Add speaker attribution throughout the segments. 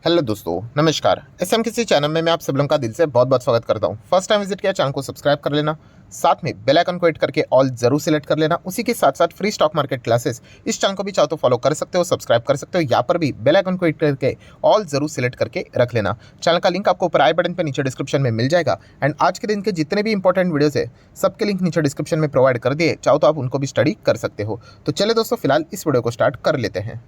Speaker 1: Hello दोस्तों, नमस्कार। SM किसी चैनल में मैं आप सब लोगों का दिल से बहुत बहुत स्वागत करता हूं। फर्स्ट टाइम विजिट किया, चैनल को सब्सक्राइब कर लेना, साथ में बेल आइकन को हिट करके ऑल जरूर सिलेक्ट कर लेना। उसी के साथ साथ फ्री स्टॉक मार्केट क्लासेस इस चैनल को भी चाहो तो फॉलो कर सकते हो, सब्सक्राइब कर सकते हो। यहाँ पर भी बेल आइकन को हिट करके ऑल जरूर सिलेक्ट करके रख लेना। चैनल का लिंक आपको ऊपर आई बटन पर नीचे डिस्क्रिप्शन में मिल जाएगा। एंड आज के दिन के जितने भी इंपॉर्टेंट वीडियोस है सबके लिंक नीचे डिस्क्रिप्शन में प्रोवाइड कर दिए, चाहो तो आप उनको भी स्टडी कर सकते हो। तो चले दोस्तों, फिलहाल इस वीडियो को स्टार्ट कर लेते हैं।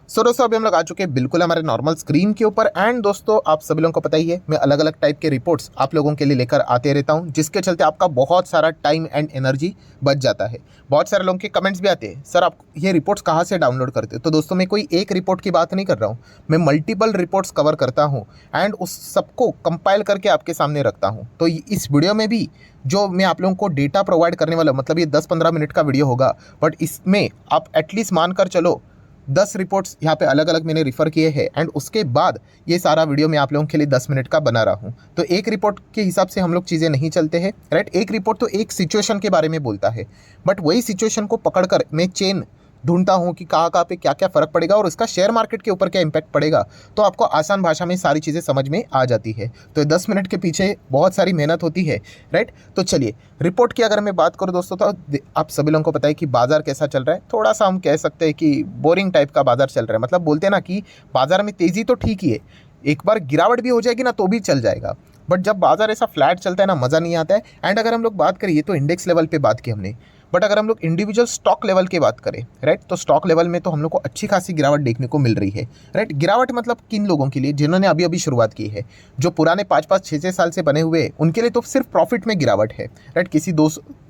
Speaker 1: दोस्तों अभी हम लोग आ चुके हैं बिल्कुल हमारे नॉर्मल स्क्रीन के ऊपर। एंड दोस्तों आप सभी लोगों को पता ही है, मैं अलग अलग टाइप के रिपोर्ट्स आप लोगों के लिए लेकर आते रहता हूं, जिसके चलते आपका बहुत सारा टाइम एंड एनर्जी बच जाता है। बहुत सारे लोगों के कमेंट्स भी आते हैं, सर आप ये रिपोर्ट्स कहाँ से डाउनलोड करते हो। तो दोस्तों मैं कोई एक रिपोर्ट की बात नहीं कर रहा हूँ, मैं मल्टीपल रिपोर्ट्स कवर करता हूँ एंड उस सबको कंपाइल करके आपके सामने रखता हूँ। तो इस वीडियो में भी जो मैं आप लोगों को डेटा प्रोवाइड करने वाला हूँ, मतलब ये 10-15 मिनट का वीडियो होगा, बट इसमें आप एटलीस्ट मानकर चलो 10 रिपोर्ट्स यहाँ पे अलग अलग मैंने रिफ़र किए हैं। एंड उसके बाद ये सारा वीडियो मैं आप लोगों के लिए 10 मिनट का बना रहा हूँ। तो एक रिपोर्ट के हिसाब से हम लोग चीज़ें नहीं चलते हैं, राइट। एक रिपोर्ट तो एक सिचुएशन के बारे में बोलता है, बट वही सिचुएशन को पकड़कर मैं चेन ढूंढता हूँ कि कहाँ कहाँ पे क्या क्या फ़र्क पड़ेगा और इसका शेयर मार्केट के ऊपर क्या इम्पैक्ट पड़ेगा। तो आपको आसान भाषा में सारी चीज़ें समझ में आ जाती है। तो 10 मिनट के पीछे बहुत सारी मेहनत होती है, राइट। तो चलिए रिपोर्ट की अगर मैं बात करूँ दोस्तों, तो आप सभी लोगों को पता है कि बाजार कैसा चल रहा है। थोड़ा सा हम कह सकते हैं कि बोरिंग टाइप का बाजार चल रहा है। मतलब बोलते हैं ना कि बाजार में तेज़ी तो ठीक ही है, एक बार गिरावट भी हो जाएगी ना तो भी चल जाएगा, बट जब बाजार ऐसा फ्लैट चलता है ना, मज़ा नहीं आता है। एंड अगर हम लोग बात करिए तो इंडेक्स लेवल पे बात की हमने, बट अगर हम लोग इंडिविजुअल स्टॉक लेवल की बात करें, राइट, तो स्टॉक लेवल में तो हम लोग को अच्छी खासी गिरावट देखने को मिल रही है, राइट। गिरावट मतलब किन लोगों के लिए, जिन्होंने अभी अभी शुरुआत की है, जो पुराने 5-5 6-6 साल से बने हुए, उनके लिए तो सिर्फ प्रॉफिट में गिरावट है, राइट।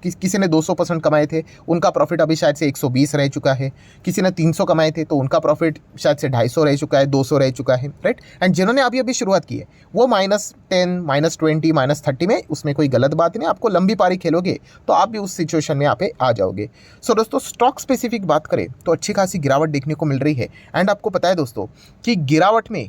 Speaker 1: किसी ने 200% कमाए थे, उनका प्रॉफिट अभी शायद से 120 रह चुका है। किसी ने 300 कमाए थे तो उनका प्रॉफिट शायद से 250 रह चुका है, 200 रह चुका है, राइट। एंड जिन्होंने अभी अभी शुरुआत की है वो -10, -20, -30 में, उसमें कोई गलत बात नहीं। आपको लंबी पारी खेलोगे तो आप भी उस सिचुएशन में यहाँ पे आ जाओगे। सो दोस्तों स्टॉक स्पेसिफिक बात करें तो अच्छी खासी गिरावट देखने को मिल रही है। एंड आपको पता है दोस्तों कि गिरावट में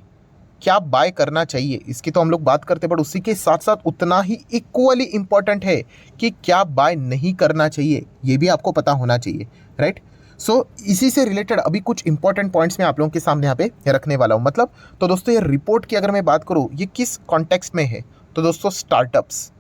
Speaker 1: क्या बाय करना चाहिए, इसकी तो हम लोग बात करते हैं, बट उसी के साथ साथ उतना ही इक्वली इंपॉर्टेंट है कि क्या बाय नहीं करना चाहिए, ये भी आपको पता होना चाहिए, राइट। सो इसी से रिलेटेड अभी कुछ इंपॉर्टेंट पॉइंट्स मैं आप लोगों के सामने यहाँ पे रखने वाला हूँ। मतलब तो दोस्तों ये रिपोर्ट की अगर मैं बात करूँ, ये किस कॉन्टेक्स्ट में है, तो दोस्तों स्टार्टअप्स।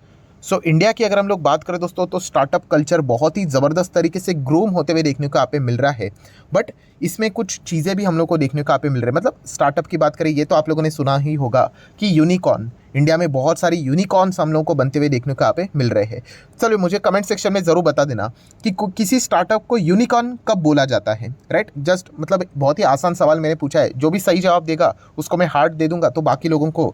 Speaker 1: सो इंडिया की अगर हम लोग बात करें दोस्तों, तो स्टार्टअप कल्चर बहुत ही ज़बरदस्त तरीके से ग्रूम होते हुए देखने को यहाँ पे मिल रहा है। बट इसमें कुछ चीज़ें भी हम लोग को देखने को यहाँ पे मिल रही है। मतलब स्टार्टअप की बात करें, ये तो आप लोगों ने सुना ही होगा कि यूनिकॉर्न, इंडिया में बहुत सारी यूनिकॉर्न्स हम लोगों को बनते हुए देखने को यहाँ पे मिल रहे हैं। चलो मुझे कमेंट सेक्शन में ज़रूर बता देना कि किसी स्टार्टअप को यूनिकॉर्न कब बोला जाता है, राइट। जस्ट मतलब बहुत ही आसान सवाल मैंने पूछा है, जो भी सही जवाब देगा उसको मैं हार्ट दे दूंगा, तो बाकी लोगों को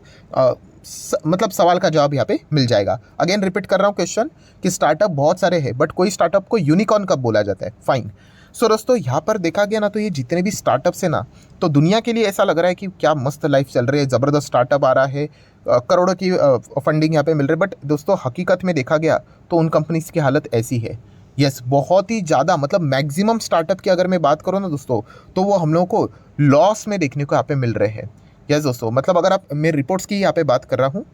Speaker 1: मतलब सवाल का जवाब यहाँ पे मिल जाएगा। अगेन रिपीट कर रहा हूँ क्वेश्चन कि स्टार्टअप बहुत सारे हैं, बट कोई स्टार्टअप को यूनिकॉर्न कब बोला जाता है। फाइन। सो दोस्तों यहाँ पर देखा गया ना, तो ये जितने भी स्टार्टअप्स है ना, तो दुनिया के लिए ऐसा लग रहा है कि क्या मस्त लाइफ चल रही है, ज़बरदस्त स्टार्टअप आ रहा है, करोड़ों की फंडिंग यहाँ पे मिल रही है। बट दोस्तों हकीकत में देखा गया तो उन कंपनीज की हालत ऐसी है, यस, बहुत ही ज़्यादा। मतलब मैक्सिमम स्टार्टअप की अगर मैं बात करूँ ना दोस्तों, तो वो हम लोगों को लॉस में देखने को यहाँ पे मिल रहे हैं। यस दोस्तों, मतलब अगर आप, मैं रिपोर्ट्स की यहाँ पे बात कर रहा हूँ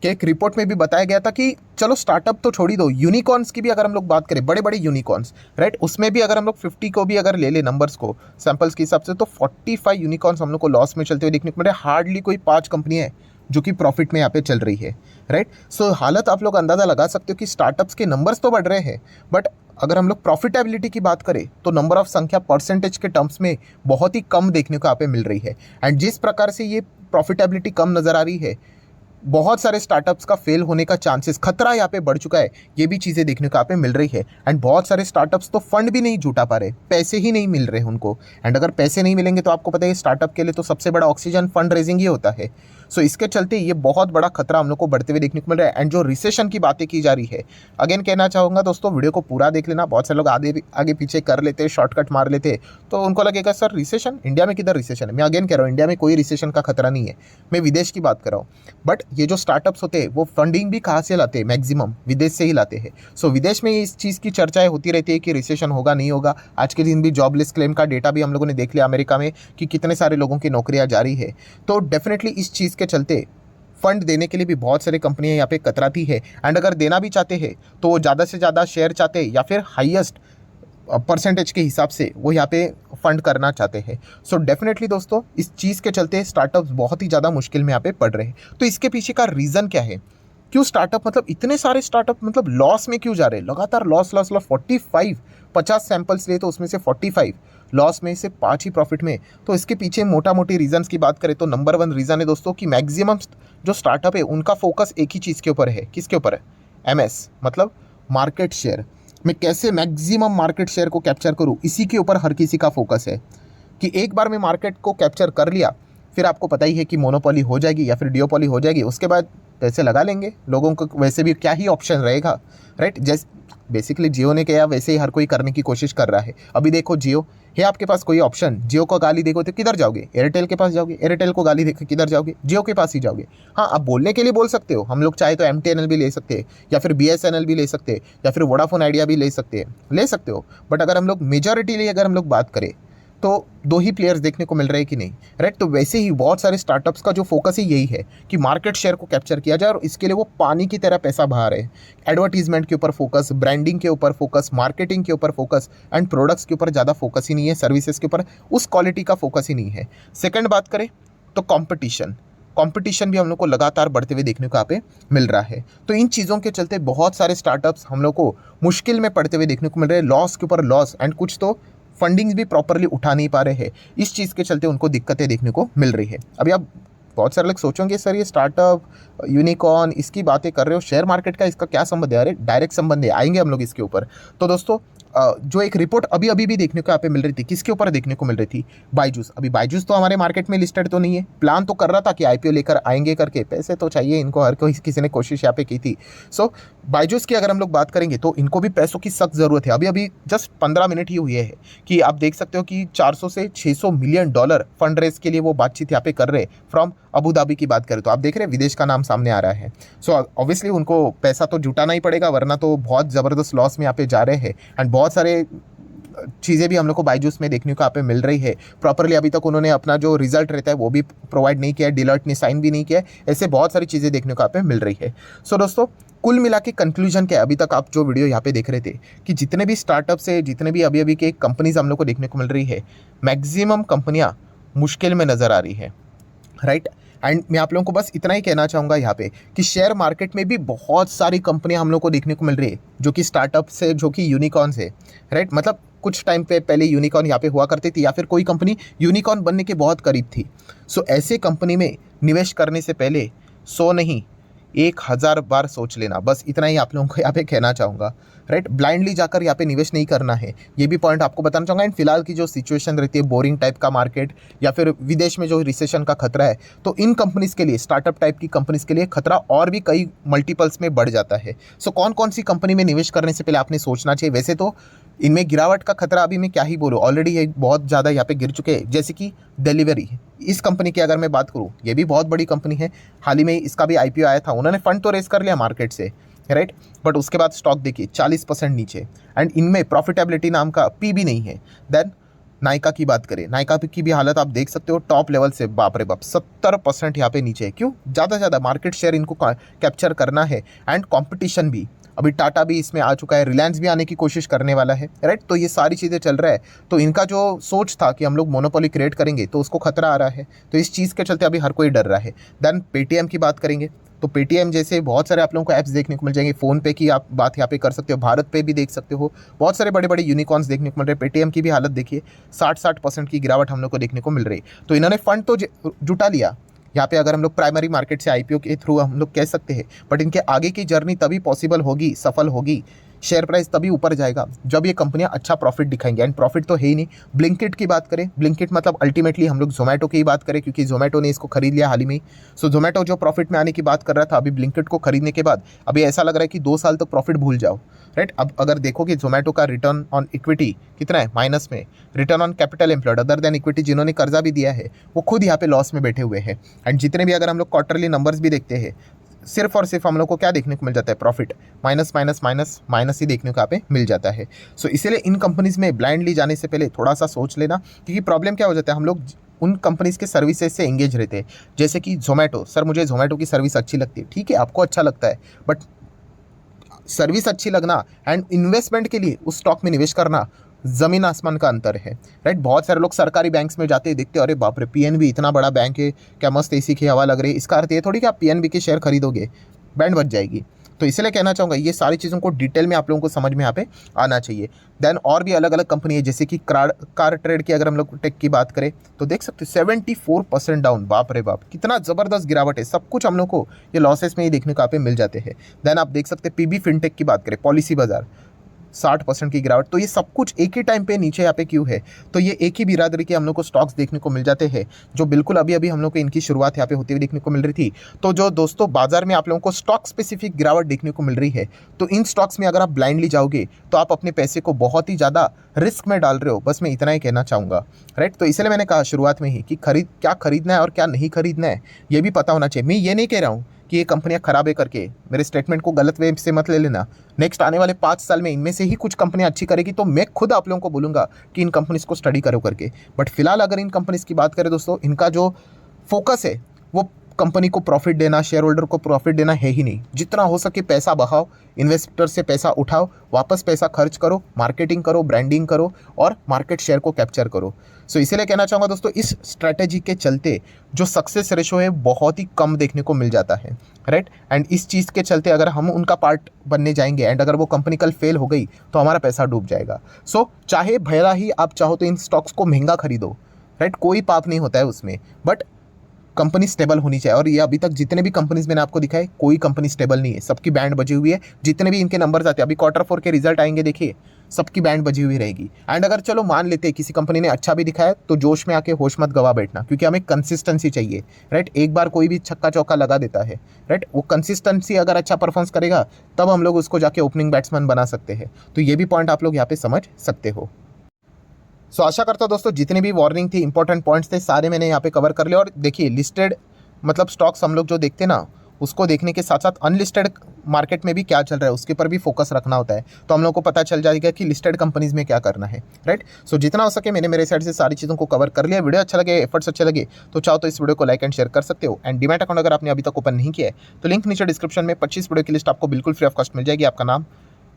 Speaker 1: कि एक रिपोर्ट में भी बताया गया था कि चलो स्टार्टअप तो छोड़ ही दो, यूनिकॉर्न्स की भी अगर हम लोग बात करें, बड़े बड़े यूनिकॉर्न्स, राइट, उसमें भी अगर हम लोग 50 को भी अगर ले ले नंबर्स को सैंपल्स के हिसाब से, तो 45 यूनिकॉर्न्स हम लोग को लॉस में चलते हुए देखने को मिल रहे हैं। हार्डली कोई 5 कंपनियाँ हैं जो कि प्रॉफिट में यहाँ पे चल रही है, राइट। सो हालत आप लोग अंदाज़ा लगा सकते हो कि स्टार्टअप्स के नंबर्स तो बढ़ रहे हैं, बट अगर हम लोग प्रॉफिटेबिलिटी की बात करें तो नंबर ऑफ संख्या परसेंटेज के टर्म्स में बहुत ही कम देखने को यहाँ पे मिल रही है। एंड जिस प्रकार से ये प्रॉफिटेबिलिटी कम नज़र आ रही है, बहुत सारे स्टार्टअप्स का फेल होने का चांसेस, खतरा यहाँ पे बढ़ चुका है, ये भी चीज़ें देखने को यहाँ पे मिल रही है। एंड बहुत सारे स्टार्टअप्स तो फंड भी नहीं जुटा पा रहे, पैसे ही नहीं मिल रहे उनको। एंड अगर पैसे नहीं मिलेंगे तो आपको पता है स्टार्टअप के लिए तो सबसे बड़ा ऑक्सीजन फंड रेजिंग ही होता है। सो इसके चलते ये बहुत बड़ा खतरा हम लोग को बढ़ते हुए देखने को मिल रहा है। एंड जो रिसेशन की बातें की जा रही है, अगेन कहना चाहूँगा दोस्तों वीडियो को पूरा देख लेना। बहुत से लोग आगे पीछे कर लेते, शॉर्टकट मार लेते, तो उनको लगेगा सर रिसेशन, इंडिया में किधर रिसेशन है। मैं अगेन कह रहा हूँ इंडिया में कोई रिसेशन का खतरा नहीं है, मैं विदेश की बात कर रहा हूँ। बट ये जो स्टार्टअप्स होते हैं वो फंडिंग भी कहाँ से लाते हैं, मैक्सिमम विदेश से ही लाते हैं। सो विदेश में इस चीज़ की चर्चाएं होती रहती है कि रिसेशन होगा नहीं होगा। आज के दिन भी जॉबलेस क्लेम का डेटा भी हम लोगों ने देख लिया अमेरिका में कि कितने सारे लोगों की नौकरियां जारी है। तो डेफिनेटली इस चीज़ के चलते फंड देने के लिए भी बहुत सारी कंपनियां यहाँ पे कतराती है। एंड अगर देना भी चाहते हैं तो वो ज़्यादा से ज़्यादा शेयर चाहते हैं या फिर हाईएस्ट परसेंटेज के हिसाब से वो यहाँ पे फंड करना चाहते हैं। सो डेफिनेटली दोस्तों इस चीज़ के चलते स्टार्टअप्स बहुत ही ज़्यादा मुश्किल में यहाँ पे पड़ रहे हैं। तो इसके पीछे का रीज़न क्या है, क्यों स्टार्टअप मतलब इतने सारे स्टार्टअप मतलब लॉस में क्यों जा रहे हैं, लगातार लॉस लॉस लॉस 45 50 सैंपल्स लिए तो उसमें से 45 लॉस में से 5 ही प्रॉफिट में। तो इसके पीछे मोटा मोटी रीजंस की बात करें तो नंबर 1 रीज़न है दोस्तों कि मैक्सिमम जो स्टार्टअप है उनका फोकस एक ही चीज़ के ऊपर है। किसके ऊपर है? MS मतलब मार्केट शेयर। मैं कैसे मैक्सिमम मार्केट शेयर को कैप्चर करूँ, इसी के ऊपर हर किसी का फोकस है कि एक बार मैं मार्केट को कैप्चर कर लिया फिर आपको पता ही है कि मोनोपोली हो जाएगी या फिर डिओपोली हो जाएगी, उसके बाद पैसे लगा लेंगे लोगों को, वैसे भी क्या ही ऑप्शन रहेगा, राइट। जैसे बेसिकली जियो ने किया वैसे ही हर कोई करने की कोशिश कर रहा है। अभी देखो जियो है, आपके पास कोई ऑप्शन, जियो को गाली देखो तो किधर जाओगे? एयरटेल के पास जाओगे। एयरटेल को गाली देखे किधर जाओगे? जियो के पास ही जाओगे। हाँ, आप बोलने के लिए बोल सकते हो, हम लोग चाहे तो MTNL भी ले सकते हैं या फिर BSNL भी ले सकते हैं या फिर वोडाफोन आइडिया भी ले सकते हो। बट अगर हम लोग मेजॉरिटी अगर हम लोग बात करें तो 2 ही प्लेयर्स देखने को मिल रहे हैं कि नहीं, राइट। तो वैसे ही बहुत सारे स्टार्टअप्स का जो फोकस ही यही है कि मार्केट शेयर को कैप्चर किया जाए और इसके लिए वो पानी की तरह पैसा बहा रहे हैं। एडवर्टीजमेंट के ऊपर फोकस, ब्रांडिंग के ऊपर फोकस, मार्केटिंग के ऊपर फोकस एंड प्रोडक्ट्स के ऊपर ज़्यादा फोकस ही नहीं है, सर्विसेज के ऊपर उस क्वालिटी का फोकस ही नहीं है। सेकेंड बात करें तो कंपटीशन भी हम लोग को लगातार बढ़ते हुए देखने को यहाँ पे मिल रहा है। तो इन चीज़ों के चलते बहुत सारे स्टार्टअप्स हम लोग को मुश्किल में पड़ते हुए देखने को मिल रहे हैं, लॉस के ऊपर लॉस एंड कुछ तो फंडिंग्स भी प्रॉपरली उठा नहीं पा रहे हैं। इस चीज़ के चलते उनको दिक्कतें देखने को मिल रही है। अभी आप बहुत सारे लोग सोचोगे सर ये स्टार्टअप यूनिकॉर्न इसकी बातें कर रहे हो, शेयर मार्केट का इसका क्या संबंध है? अरे डायरेक्ट संबंध है, आएंगे हम लोग इसके ऊपर। तो दोस्तों जो एक रिपोर्ट अभी अभी भी देखने को यहाँ पे मिल रही थी, किसके ऊपर देखने को मिल रही थी? बायजूस। अभी बायजूस तो हमारे मार्केट में लिस्टेड तो नहीं है, प्लान तो कर रहा था कि IPO लेकर आएंगे करके, पैसे तो चाहिए इनको, हर कोई किसी ने कोशिश यहाँ पे की थी। सो बायजूस की अगर हम लोग बात करेंगे तो इनको भी पैसों की सख्त ज़रूरत है। अभी अभी जस्ट 15 मिनट ही हुए हैं कि आप देख सकते हो कि 400 से 600 मिलियन डॉलर फंड रेज के लिए वो बातचीत यहाँ पे कर रहे हैं। फ्रॉम अबू धाबी की बात करें तो आप देख रहे हैं विदेश का नाम सामने आ रहा है। सो ऑब्वियसली उनको पैसा तो जुटाना ही पड़ेगा, वरना तो बहुत ज़बरदस्त लॉस में यहाँ पे जा रहे हैं। एंड बहुत सारे चीज़ें भी हम लोग को बायजूस में देखने को यहाँ पे मिल रही है। प्रॉपरली अभी तक उन्होंने अपना जो रिजल्ट रहता है वो भी प्रोवाइड नहीं किया है, डिलॉयट ने साइन भी नहीं किया है। ऐसे बहुत सारी चीज़ें देखने को यहाँ पे मिल रही है। सो दोस्तों कुल मिला के कंक्लूजन क्या है, अभी तक आप जो वीडियो यहाँ पे देख रहे थे कि जितने भी स्टार्टअप्स है, जितने भी अभी अभी के कंपनीज हम लोग को देखने को मिल रही है, मैक्सिमम कंपनियाँ मुश्किल में नज़र आ रही है, राइट। एंड मैं आप लोगों को बस इतना ही कहना चाहूँगा यहाँ पे कि शेयर मार्केट में भी बहुत सारी कंपनियाँ हम लोग को देखने को मिल रही है जो कि स्टार्टअप से, जो कि यूनिकॉर्न्स है, राइट। मतलब कुछ टाइम पे पहले यूनिकॉर्न यहाँ पे हुआ करती थी या फिर कोई कंपनी यूनिकॉर्न बनने के बहुत करीब थी। सो ऐसे कंपनी में निवेश करने से पहले 100 नहीं 1000 बार सोच लेना, बस इतना ही आप लोगों को यहाँ पे कहना चाहूँगा, राइट। ब्लाइंडली जाकर यहाँ पे निवेश नहीं करना है, ये भी पॉइंट आपको बताना चाहूँगा। एंड फिलहाल की जो सिचुएशन रहती है, बोरिंग टाइप का मार्केट या फिर विदेश में जो रिसेशन का खतरा है, तो इन कंपनीज़ के लिए, स्टार्टअप टाइप की कंपनीज़ के लिए खतरा और भी कई मल्टीपल्स में बढ़ जाता है। सो कौन कौन सी कंपनी में निवेश करने से पहले आपने सोचना चाहिए? वैसे तो इनमें गिरावट का खतरा अभी मैं क्या ही बोलूँ, ऑलरेडी ये बहुत ज़्यादा यहाँ पे गिर चुके हैं। जैसे कि डिलीवरी, इस कंपनी की अगर मैं बात करूँ, ये भी बहुत बड़ी कंपनी है, हाल ही में इसका भी IPO आया था, उन्होंने फंड तो रेस कर लिया मार्केट से, राइट। बट उसके बाद स्टॉक देखिए 40% नीचे, एंड इनमें प्रॉफिटेबिलिटी नाम का P भी नहीं है। देन नायका की बात करें, नायका की भी हालत आप देख सकते हो, टॉप लेवल से बाप रे बाप 70% यहाँ पे नीचे है। क्यों? ज़्यादा से ज़्यादा मार्केट शेयर इनको कैप्चर करना है एंड कॉम्पिटिशन भी। अभी टाटा भी इसमें आ चुका है, रिलायंस भी आने की कोशिश करने वाला है, राइट। तो ये सारी चीज़ें चल रहा है, तो इनका जो सोच था कि हम लोग मोनोपोली क्रिएट करेंगे तो उसको खतरा आ रहा है। तो इस चीज़ के चलते अभी हर कोई डर रहा है। देन पेटीएम की बात करेंगे तो पेटीएम जैसे बहुत सारे आप लोगों को ऐप्स देखने को मिल जाएंगे। फ़ोन पे की आप बात यहाँ पे कर सकते हो, भारत पे भी देख सकते हो, बहुत सारे बड़े बड़े यूनिकॉर्न्स देखने को मिल रहे हैं। पेटीएम की भी हालत देखिए, 60% की गिरावट हम लोग को देखने को मिल रही है। तो इन्होंने फंड तो जुटा लिया यहाँ पे, अगर हम लोग प्राइमरी मार्केट से IPO के थ्रू हम लोग कह सकते हैं, बट इनके आगे की जर्नी तभी पॉसिबल होगी, सफल होगी, शेयर प्राइस तभी ऊपर जाएगा जब ये कंपनियां अच्छा प्रॉफिट दिखाएंगे। एंड प्रॉफिट तो है ही नहीं। ब्लिंकिट की बात करें, ब्लिंकिट मतलब अल्टीमेटली हम लोग जोमेटो की ही बात करें, क्योंकि जोमेटो ने इसको खरीद लिया हाल ही में। सो जोमेटो जो प्रॉफिट में आने की बात कर रहा था, अभी ब्लिंकिट को खरीदने के बाद अभी ऐसा लग रहा है कि 2 साल तक प्रॉफिट भूल जाओ, राइट। अब अगर देखोगे जोमेटो का रिटर्न ऑन इक्विटी कितना है, माइनस में। Return on capital employed other than equity, जिन्होंने कर्जा भी दिया है वो खुद यहाँ पे लॉस में बैठे हुए हैं। एंड जितने भी अगर हम लोग क्वार्टरली नंबर्स भी देखते हैं, सिर्फ और सिर्फ हम लोग को क्या देखने को मिल जाता है, profit minus minus minus minus ही देखने को यहाँ पे मिल जाता है। सो इसीलिए इन कंपनीज में ब्लाइंडली जाने से पहले थोड़ा सा सोच लेना, क्योंकि प्रॉब्लम क्या हो जाता है, हम लोग उन कंपनीज के सर्विसेज से एंगेज रहते हैं। जैसे कि जोमेटो, सर मुझे जोमेटो की सर्विस अच्छी लगती है, ठीक है आपको अच्छा लगता है, बट सर्विस अच्छी लगना एंड इन्वेस्टमेंट के लिए उस स्टॉक में निवेश करना ज़मीन आसमान का अंतर है, राइट। बहुत सारे लोग सरकारी बैंक्स में जाते हैं, देखते हैं अरे बाप रे पीएनबी इतना बड़ा बैंक है, क्या मस्त एसी की हवा लग रही है। इसका अर्थ ये थोड़ी कि आप पीएनबी के शेयर खरीदोगे, बैंड बच जाएगी। तो इसलिए कहना चाहूँगा ये सारी चीज़ों को डिटेल में आप लोगों को समझ में यहाँ पे आना चाहिए। देन और भी अलग अलग कंपनी है, जैसे कि कार ट्रेड की अगर हम लोग टेक की बात करें तो देख सकते हैं 74% डाउन, बाप रे बाप कितना ज़बरदस्त गिरावट है। सब कुछ हम लोग को ये लॉसेस में ही देखने को यहाँ पे मिल जाते हैं। देन आप देख सकते हैं पीबी फिनटेक की बात करें, पॉलिसी बाजार 60% की गिरावट। तो ये सब कुछ एक ही टाइम पे नीचे यहाँ पे क्यों है? तो ये एक ही बिरादरी के हम लोग को स्टॉक्स देखने को मिल जाते हैं, जो बिल्कुल अभी अभी हम लोग को इनकी शुरुआत यहाँ पे होती हुई देखने को मिल रही थी। तो जो दोस्तों बाजार में आप लोगों को स्टॉक स्पेसिफिक गिरावट देखने को मिल रही है, तो इन स्टॉक्स में अगर आप ब्लाइंडली जाओगे तो आप अपने पैसे को बहुत ही ज़्यादा रिस्क में डाल रहे हो। बस मैं इतना ही कहना चाहूँगा, राइट। तो इसलिए मैंने कहा शुरुआत में ही कि क्या खरीदना है और क्या नहीं खरीदना है ये भी पता होना चाहिए। मैं ये नहीं कह रहा हूँ कि ये कंपनियां खराब है करके, मेरे स्टेटमेंट को गलत वे से मत ले लेना। नेक्स्ट आने वाले 5 साल में इनमें से ही कुछ कंपनियां अच्छी करेगी तो मैं खुद आप लोगों को बोलूँगा कि इन कंपनीज को स्टडी करो करके। बट फिलहाल अगर इन कंपनीज की बात करें दोस्तों, इनका जो फोकस है वो कंपनी को प्रॉफिट देना, शेयर होल्डर को प्रॉफिट देना है ही नहीं। जितना हो सके पैसा बहाओ, इन्वेस्टर से पैसा उठाओ, वापस पैसा खर्च करो, मार्केटिंग करो, ब्रांडिंग करो और मार्केट शेयर को कैप्चर करो। सो इसीलिए कहना चाहूँगा दोस्तों, इस स्ट्रैटेजी के चलते जो सक्सेस रेशो है बहुत ही कम देखने को मिल जाता है, राइट। एंड इस चीज़ के चलते अगर हम उनका पार्ट बनने जाएंगे एंड अगर वो कंपनी कल फेल हो गई तो हमारा पैसा डूब जाएगा। सो चाहे भला ही आप चाहो तो इन स्टॉक्स को महंगा खरीदो, राइट, कोई पाप नहीं होता है उसमें, बट कंपनी स्टेबल होनी चाहिए। और ये अभी तक जितने भी कंपनीज मैंने आपको दिखाए, कोई कंपनी स्टेबल नहीं है, सबकी बैंड बजी हुई है। जितने भी इनके नंबर्स आते हैं, अभी Q4 के रिजल्ट आएंगे, देखिए सबकी बैंड बजी हुई रहेगी। एंड अगर चलो मान लेते हैं किसी कंपनी ने अच्छा भी दिखाया, तो जोश में आके होश मत गवा बैठना, क्योंकि हमें कंसिस्टेंसी चाहिए, राइट। एक बार कोई भी छक्का चौका लगा देता है, राइट, वो कंसिस्टेंसी अगर अच्छा परफॉर्मेंस करेगा तब हम लोग उसको जाके ओपनिंग बैट्समैन बना सकते हैं। तो ये भी पॉइंट आप लोग यहाँ पे समझ सकते हो। सो आशा करता हूँ दोस्तों जितने भी वार्निंग थी, इंपॉर्टेंट पॉइंट्स थे, सारे मैंने यहाँ पे कवर कर लिया। और देखिए लिस्टेड मतलब स्टॉक्स हम लोग जो देखते हैं ना, उसको देखने के साथ साथ अनलिस्टेड मार्केट में भी क्या चल रहा है उसके पर भी फोकस रखना होता है। तो हम लोग को पता चल जाएगा कि लिस्टेड कंपनीज में क्या करना है, राइट। सो जितना हो सके मैंने मेरे साइड से सारी चीज़ों को कवर कर लिया। वीडियो अच्छा लगे, एफर्ट्स अच्छे लगे तो चाहो तो इस वीडियो को लाइक एंड शेयर कर सकते हो। एंड डीमैट अकाउंट अगर आपने अभी तक ओपन नहीं किया है तो लिंक नीचे डिस्क्रिप्शन में 25 वीडियो की लिस्ट आपको बिल्कुल फ्री ऑफ कॉस्ट मिल जाएगी। आपका नाम,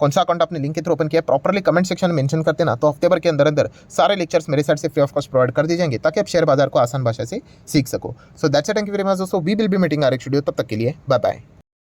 Speaker 1: कौन सा अकाउंट आपने लिंक के थ्रू ओपन किया है, प्रॉपर्ली कमेंट सेक्शन में मेंशन करते ना, तो हफ्ते भर के अंदर अंदर सारे लेक्चर्स मेरे साइड से फ्री ऑफ कॉस्ट प्रोवाइड कर दिए जाएंगे, ताकि आप शेयर बाजार को आसान भाषा से सीख सको। So that's it, thank you very much दोस्तों। We will be meeting our एक वीडियो, तब तक के लिए बाय बाय।